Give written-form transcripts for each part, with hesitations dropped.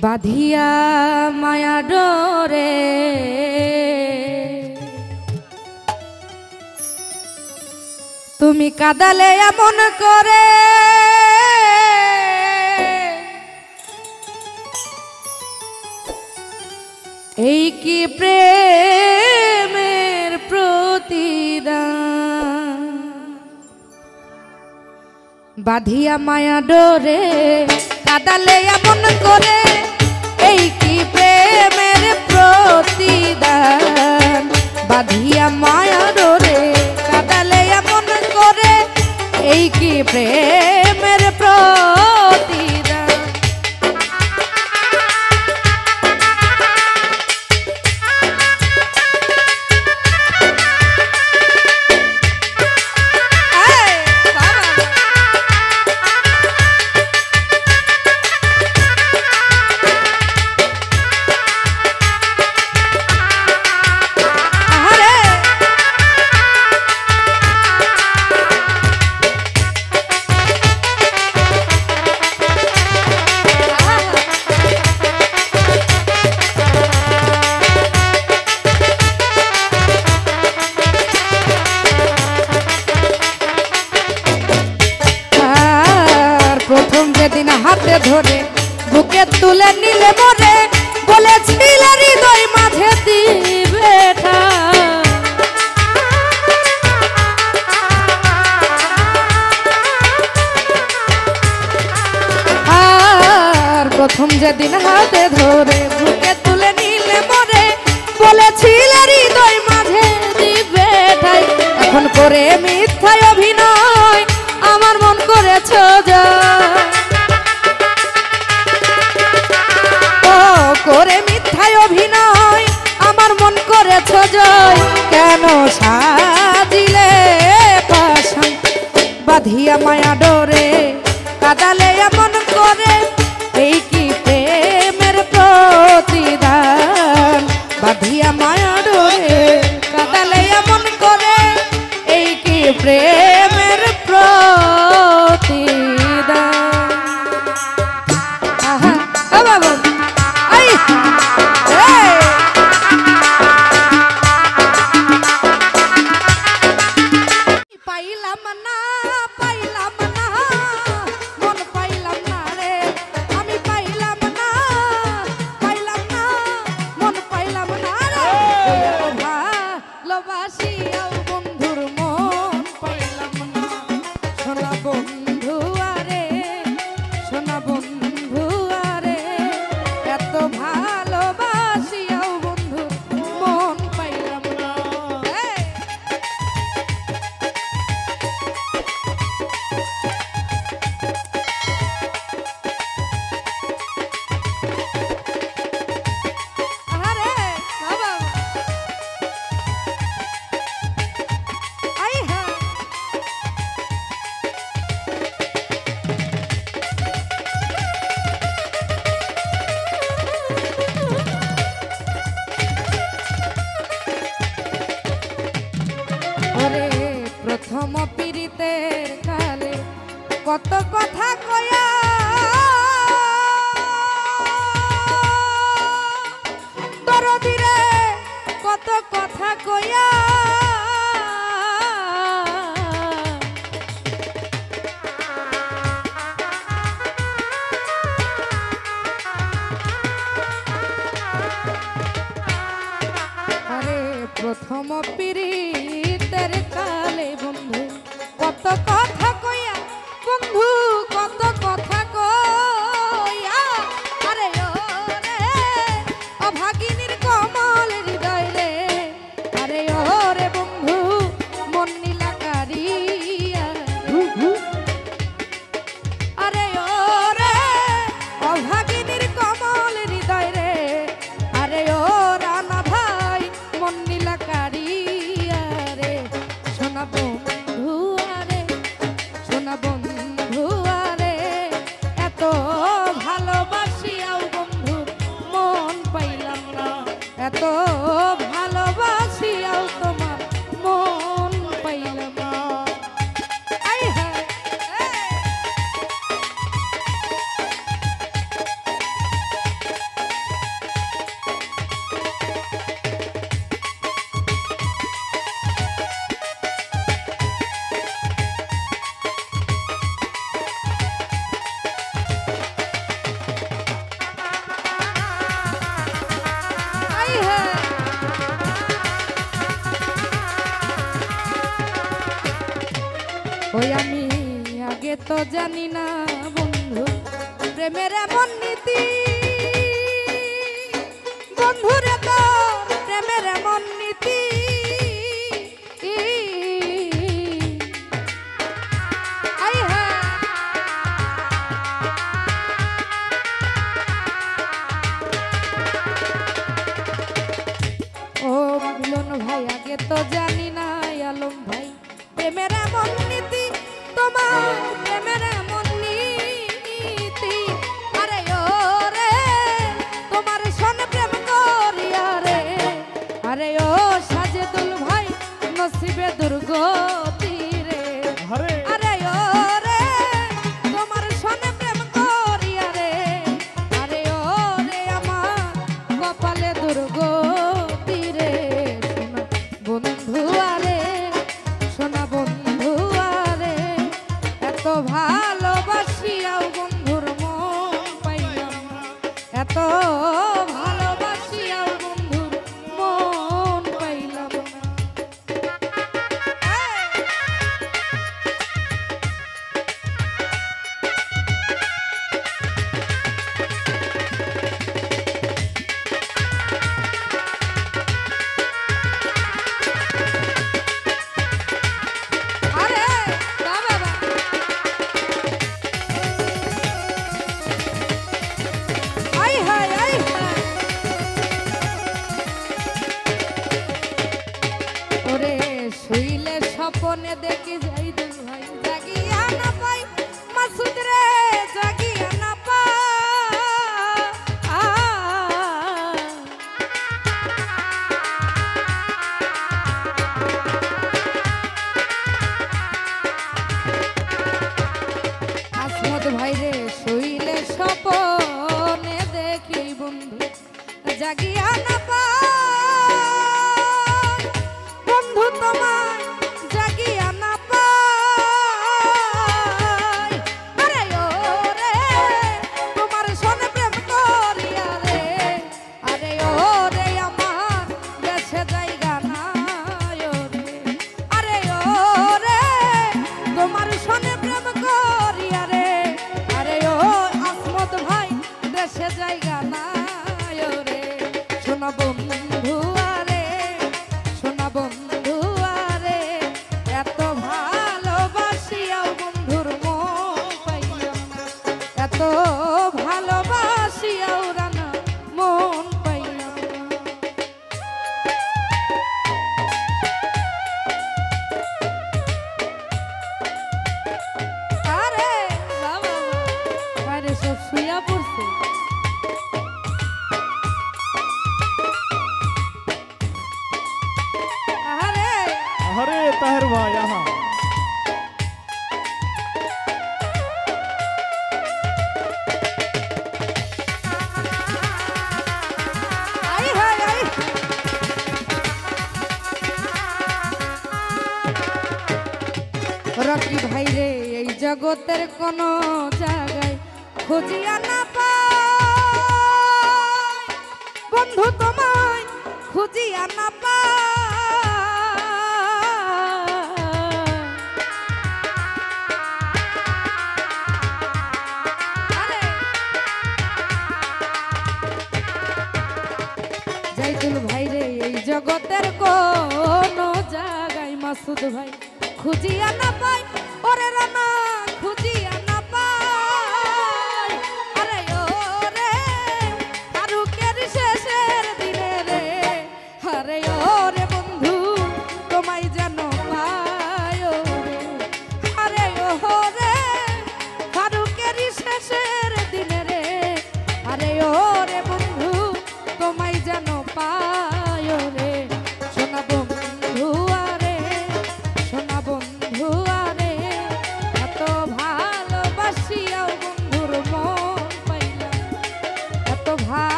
বাঁধিয়া মায়া ডোরে তুমি কাদালে এমন করে এই কি প্রেমের প্রতিদান বাঁধিয়া মায়া ডোরে কাদালে এমন করে এই কি প্রেমের প্রতিদান বাঁধিয়া মায়া ডোরে কাদালে এমন করে এই কি প্রেমের প্রতিদান যেদিন হাতে ধরে বুকে তুলে নিলে মরে বলেছিল হৃদয় মাঝে দিবে আর প্রথম যেদিন হাতে ধরে বুকে তুলে নিলে মরে বলেছিল হৃদয় মাঝে দিবে ঠাই এখন করে মিথ্যায় অভিনয় আমার মন করেছ করে মিথ্যায় অভিনয় আমার মন করেছ জয় কেন সাজিলে পাশান বাঁধিয়া মায়া ডোরে কাদালে এমন করে এই কি প্রেমের প্রতিদান বাঁধিয়া মায়া ডোরে কাদালে এমন করে এই কি প্রেমের প্রতিদান আহা বাবা প্রথম পীড়িতের কালে কত কথা কয়া দরদিরে কত কথা কয়া আরে প্রথম পীড়িতের কালে বন্ধু কত কথা কইয়া বন্ধু কত কথা কইয়া আরে ওরে অভাগিনীর কমল হৃদয় রে আরে ওরে বন্ধু মন নীলা কারিয়া আরে ওরে অভাগিনীর কমল হৃদয় রে আরে ও রানা ভাই মন নীলা কারিয়া রে সোনা বন্ধু আরে সোনা বন্ধু আরে এত ভালোবাসিয়াও বন্ধু মন পাইলাম না এত ভালোবাসিয়াও তোমার মন পাইলাম না আই হায় ওই আমি আগে তো জানি না বন্ধু প্রেমের এমন নীতি, বন্ধুরে তো প্রেমের এমন নীতি। ও মিলন ভাই আগে তো জানি না আলম ভাই প্রেমের এমন নীতি, তোমার প্রেমের এমন নীতি। আরে ও রে তোমার সনে প্রেম করিয়া রে, আরে ও সাজেদুল ভাই নসিবে দুর্গতি রে। আরে ও রে তোমার সনে প্রেম করিয়া রে, আরে ও রে আমার কপালে দুর্গতি রে। বন্ধু আরে সোনা বন্ধু আরে এত ভালোবাসিয়াও বন্ধুর মন পাইলাম না, এত ভালোবাসিয়াও বন্ধুর মন পাইলাম না। শুইলে স্বপনে দেখি যাই দুল ভাই জাগিয়া না পাই, মাসুদ রে জাগিয়া না পাই। আসমত ভাই রে শুইলে স্বপনে দেখি বন্ধু জাগিয়া না পাই, বন্ধু তোমায় জাগিয়া না পাই। আরে ও রে তোমার সনে প্রেম করিয়া রে, আরে ও রে আমার দেশে জায়গা নাই ও রে। আরে ও রে তোমার সনে প্রেম করিয়া রে, আরে ও আসমত ভাই দেশে জায়গা নাই ও রে। শোনা বন্ধু আরে শোনা বন্ধু আরে এত ভালোবাসিয়াও বন্ধুর মন পাইলাম না, এত ভালোবাসিয়াও রানা মন পাইলাম না। আরে বাবা বাইরে সব শুইয়া পড়ছে। अरे ताहिर भाई यहाँ রকি ভাই রে এই জগতের কোন জায়গায় খুঁজিয়া না পাই, বন্ধু তোমায় খুঁজিয়া না পাই। জাইদুল ভাই রে এই জগতের কোন জায়গায় মাসুদ ভাই খুঁজিয়া না পাই, ওরে রানা খুঁজিয়া না পাই। আরে ও রে তারুকের শেষের দিনে রে, আরে ও রে বন্ধু তোমায় যেন পাই ও রে। আরে ও রে তারুকের শেষের দিনে রে, আরে ও রে বন্ধু তোমায় যেন পাই ও রে। শোনা বন্ধু আরে শোনা বন্ধু আরে এত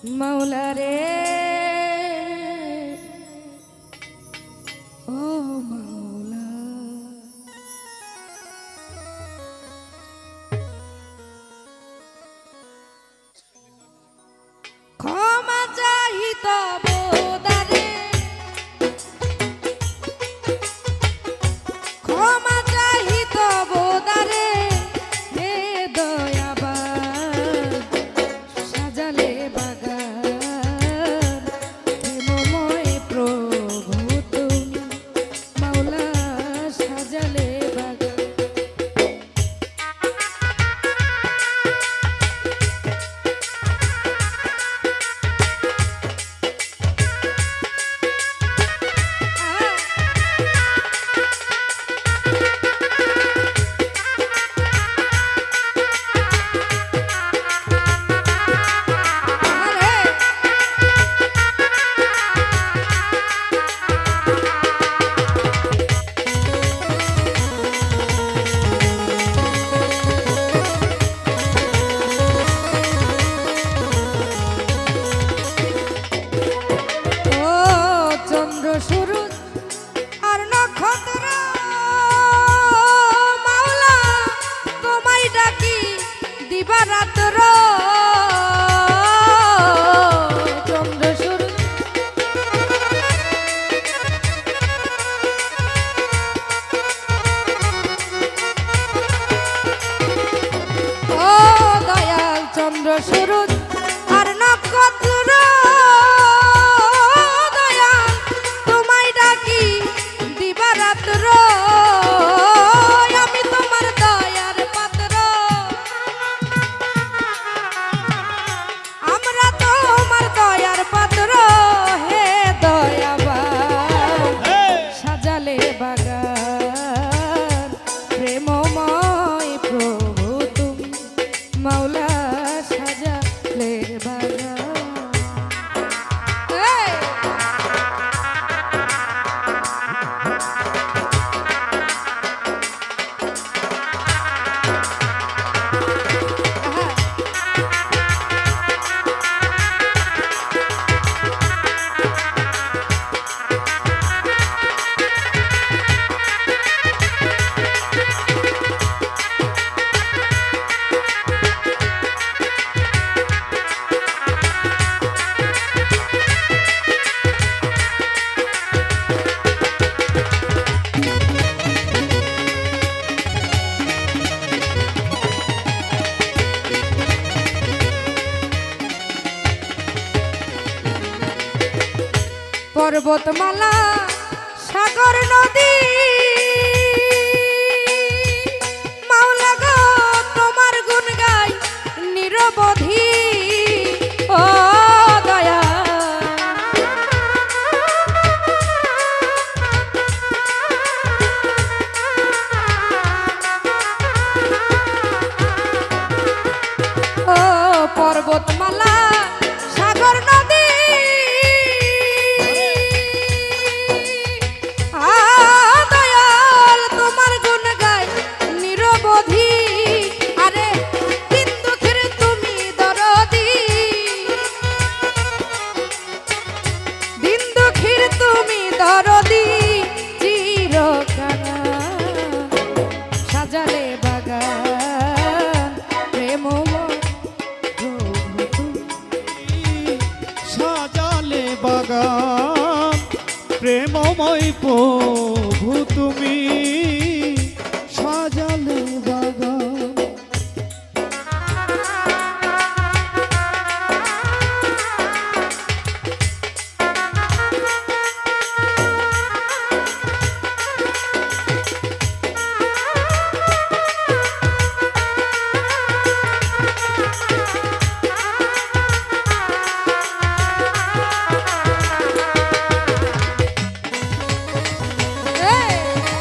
মাওলা রে ও মাওলা ক্ষমা চাহিত বোদারে ক্ষমা চাহিত বোদারে হে দয়াবান সাজালে বাগান প্রেমময় প্রভু তুমি মাওলা সাজালে বাগান সূরজ আর নক্ষত্র মাওলা তোমায় ডাকি দিবারাত্র চন্দ্র সূরজ ও দয়াল চন্দ্র সূরজ আর নক্ষত্র আমি তোমার দয়ার পাত্র আমরা তোমার দয়ার পাত্র হে দয়াবান সাজালে বাগান প্রেমময় প্রভু তুমি মাওলা সাজালে বাগান পর্বতমালা সাগর নদী মাওলা গো তোমার গুণ গাই নিরবধি ও দয়া ও পর্বতমালা সাগর নদী সাজালে বাগান প্রেমময় সাজালে বাগান প্রেমময় প্রভু তুমি সাজালে বাগান Hey!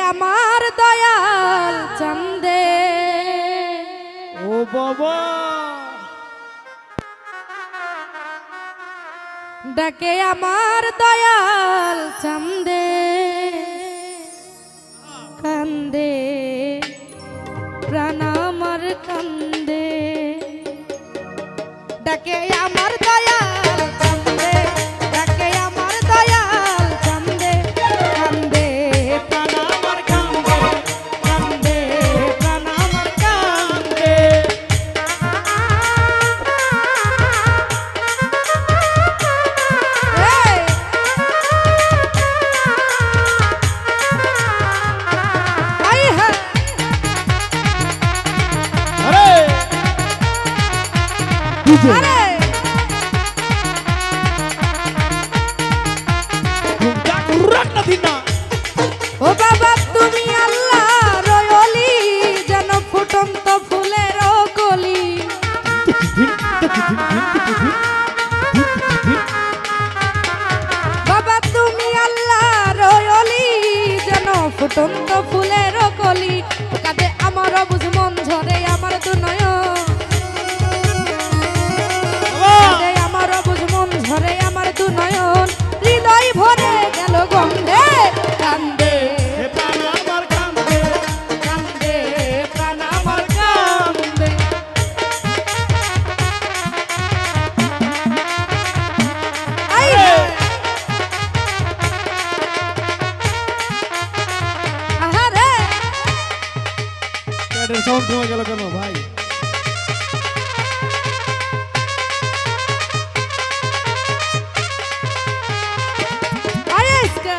আমার দয়াল চান্দে। ও বাবা ডাকে আমার দয়াল চান্দে, কান্দে প্রাণ আমার কান্দে। ডাকে আমার দয়াল চান্দে, ডাকে আমার দয়াল চান্দে, কান্দে প্রাণ আমার কান্দে, কান্দে প্রাণ আমার কান্দে। আরে ও বাবা তুমি আল্লাহ রয়লি, যেন ফুটন্ত ফুলের কলি। বাবা তুমি আল্লাহ রয়লি, যেন ফুটন্ত ফুলের কলি। কাঁদে আমার অবুঝ মন ঝরে আমার দু নয়ন, কাঁদে আমার অবুঝ মন ঝরে আমার দু নয়ন। হৃদয় ভরে গেল গন্ধে, কান্দে প্রাণ আমার কান্দে, কান্দে প্রাণ আমার কান্দে। আহারে প্যাডের সাউন্ড কমে গেল কেন ভাই? আয়েশকা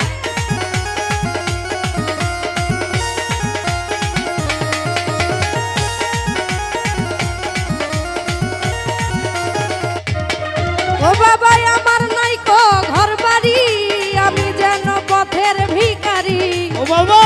ও বাবা আমার নাইকো ঘর বাড়ি, আমি যেন পথের ভিখারি। ও বাবা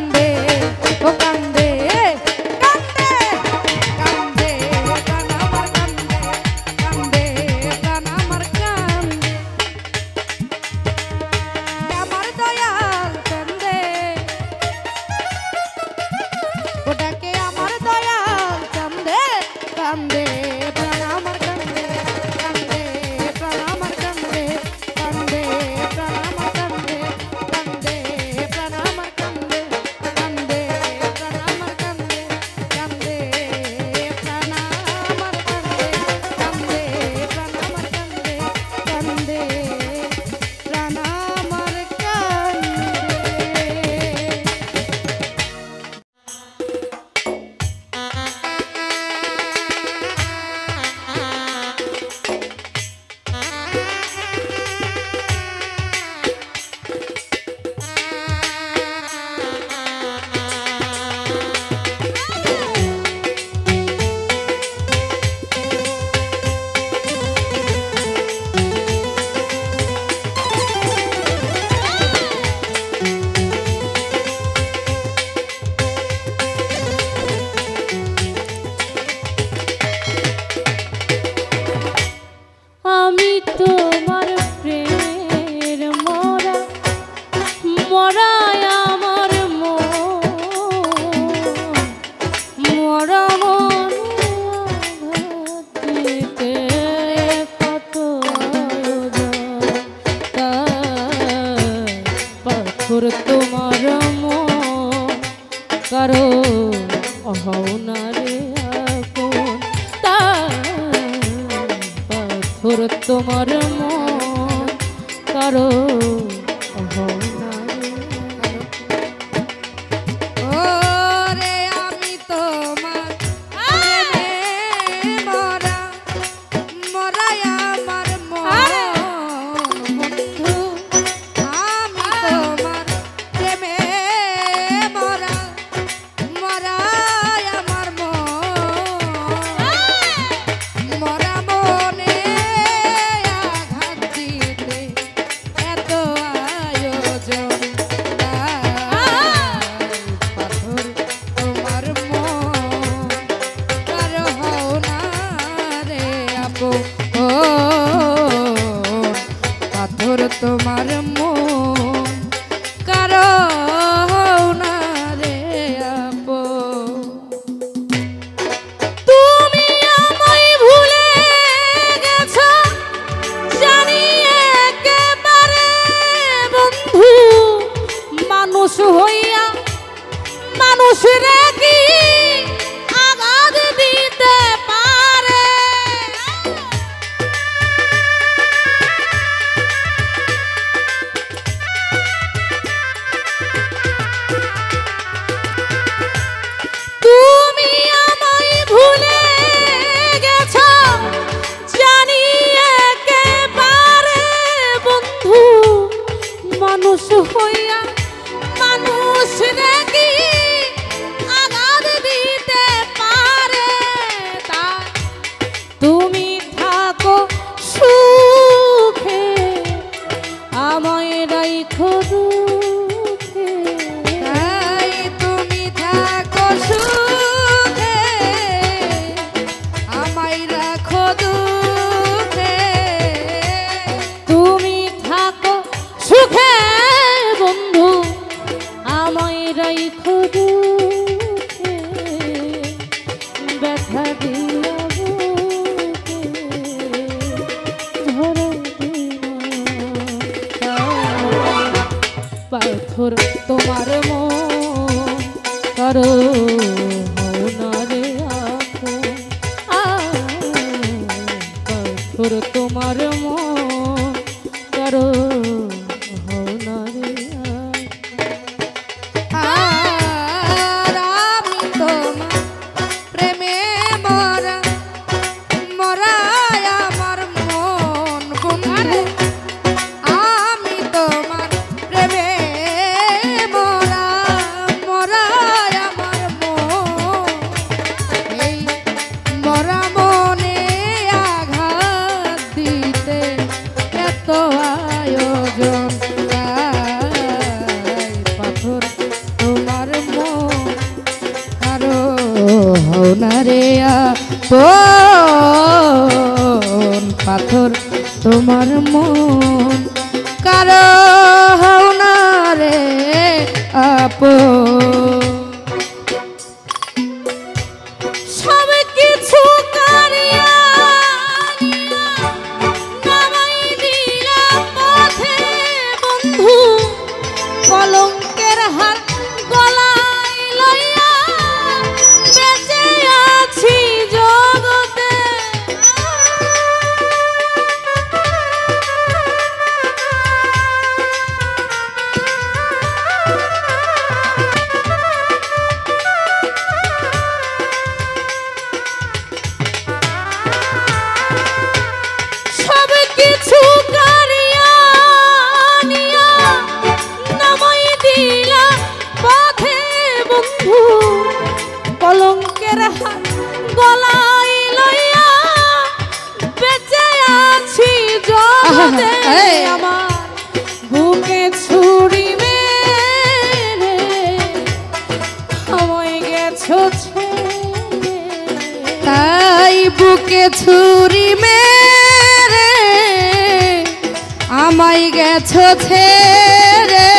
কান্দে ও কান্দে কান্দে কান্দে প্রাণ আমার কান্দে কান্দে প্রাণ আমার কান্দে আমার দয়াল কান্দে ওটাকে আমার দয়াল কান্দে কান্দে প্রাণ আমার কান্দে কান্দে প্রাণ আমার কান্দে কান্দে প্রাণ আমার কান্দে কান্দে প্রাণ আমার কান্দে কান্দে প্রাণ আমার কান্দে কান্দে প্রাণ আমার কান্দে কান্দে প্রাণ আমার কান্দে কান্দে প্রাণ আমার আমি তোমার প্রেমের মরা মরায় আমার মরা মনে কত পাথর তোমার কারো হও না রে আপন পাথর তোমার মন কারো হও না রে ওরে আমি তোমার প্রেমে মরা মরায় আমার মন বন্ধু আমি তোমার প্রেমে মরা মরায় আমার মরা মনে আঘাত দিতে এত আয়োজন পাথর তোমার মন কারো হও না রে আপো পাথর তোমার মন কারো হও না রে আপো তুমি আমায় ভুলে গেছো জানি একেবারে বন্ধু মানুষ হইয়া মানুষ রে কি আঘাত দিতে পারে তুমি আমায় ভুলে গেছো জানি একেবারে বন্ধু মানুষ হইয়া মানুষ রে কি আঘাত দিতে পারে তা তুমি থাকো সুখে আমায় রাখো দুঃখে তাই তুমি থাকো সুখে আমায় রাখো দুঃখে তুমি থাকো সুখে বন্ধু আমায় রাখো দুঃখে ব্যথা দিয়া বুকে ঝরে দিও পাথর তোমার মন কারো হও না রে আপন পাথর তোমার মন কারো হও না রে আর আমি তোমার প্রেমে মরা মরায় আমার মন বন্ধু আমি তোমার প্রেমে মরা মরায় আমার মন এই মরা মনে আঘাত না রে আপন পাথর তোমার মন কারো হও না রে আপন সব কিছু কারিয়া নামাই দিলাম পথে বন্ধু কলঙ্কের হাত গলায় লইয়া বেঁচে আছি জগতে সব কিছু কারিয়া নিয়া নামাই দিলাম পথে বন্ধু কলঙ্কের হাত গলায় লইয়া বেঁচে আছি জগতে আমার বুকে ছুরি মেরে আমায় গেছো ছেড়ে তাই বুকে ছুরি মেরে আমায় গেছো ছেড়ে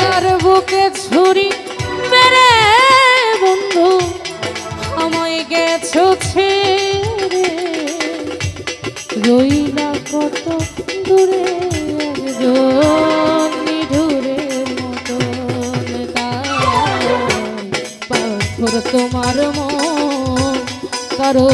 আর বুকে ছুরি মেরে বন্ধু আমায় গেছো ছেড়ে রইলা কত দূরে একজন নিঢুরের মতন তাই পাথর তোমার মন কারো